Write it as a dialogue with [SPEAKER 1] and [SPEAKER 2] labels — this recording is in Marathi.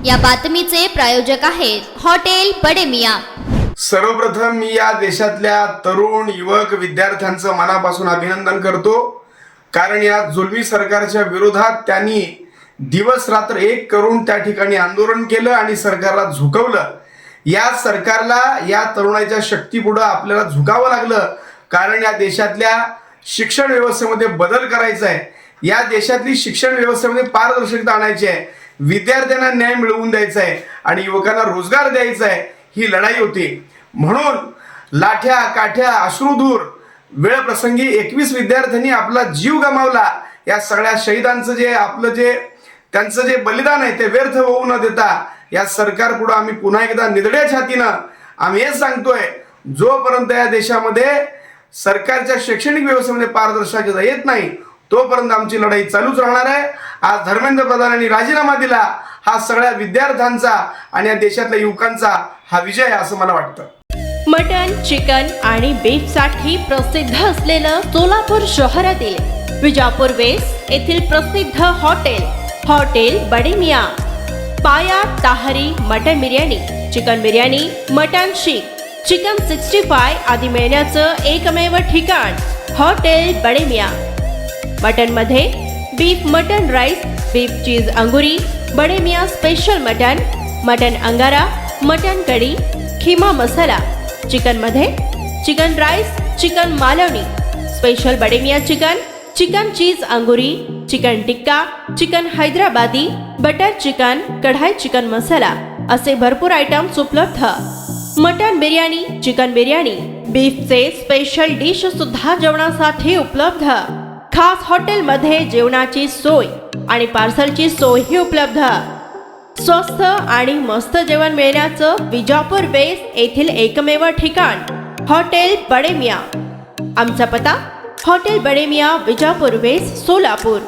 [SPEAKER 1] या बातमीचे प्रायोजक आहेत हॉटेल बडे मियां।
[SPEAKER 2] सर्वप्रथम मी या देशातल्या तरुण युवक विद्यार्थ्यांचं मनापासून अभिनंदन करतो, कारण या जुलमी सरकारच्या विरोधात त्यांनी दिवस रात्र एक करून त्या ठिकाणी आंदोलन केलं आणि सरकारला झुकवलं। या सरकारला या तरुणाच्या शक्तीपुढे आपल्याला झुकावं लागलं, कारण या देशातल्या शिक्षण व्यवस्थेमध्ये बदल करायचा आहे। या देशातली शिक्षण व्यवस्थेमध्ये पारदर्शकता आणायची आहे, विद्यार्थ्यांना न्याय मिळवून द्यायचा आहे आणि युवकांना रोजगार द्यायचा आहे। ही लढाई होती, म्हणून लाठ्या काठ्या अश्रुधूर वेळ प्रसंगी 21 विद्यार्थ्यांनी आपला जीव गमावला। या सगळ्या शहीदांचं त्यांचं जे बलिदान आहे ते व्यर्थ होऊ न देता या सरकार पुढे आम्ही पुन्हा एकदा निधड्या छातीनं आम्ही हे सांगतोय, जोपर्यंत या देशामध्ये सरकारच्या शैक्षणिक व्यवस्थेमध्ये पारदर्शकता येत नाही तोपर्यंत आमची लढाई चालूच राहणार आहे। आज धर्मेंद्र प्रधानांनी राजीनामा दिला, हा सगळ्या विद्यार्थ्यांचा आणि या देशातल्या युवकांचा हा विजय आहे असं मला वाटतं।
[SPEAKER 3] मटन, चिकन आणि बीफ साठी प्रसिद्ध असलेलं सोलापूर शहरातील विजापूर वेस्ट येथील प्रसिद्ध हॉटेल बडे मियां। पाया ताहरी mutton biryani, chicken biryani, mutton seekh, chicken 65 आदी मिळण्याचं एकमेव ठिकाण हॉटेल बडे मियां। मटन मध्ये beef mutton rice, beef cheese अंगुरी, बडे मियां स्पेशल मटन अंगारा, मटन कढी, खिमा मसाला। चिकन मध्ये chicken rice, chicken Malvani, special Bade Miyan chicken cheese अंगुरी, chicken tikka, chicken Hyderabadi, butter chicken, kadai chicken masala असे भरपूर आयटम्स उपलब्ध। मटन बिर्याणी, चिकन बिर्याणी, बीफचे स्पेशल डिश सुद्धा जेवणासाठी उपलब्ध। खास हॉटेलमध्ये जेवणाची सोय आणि पार्सलची सोयही उपलब्ध। स्वस्त आणि मस्त जेवण मिळण्याचं विजापूर वेस्ट येथील एकमेव ठिकाण हॉटेल बडे मियां। आमचा पत्ता हॉटेल बडे मियां, विजापूर वेस्ट, सोलापूर।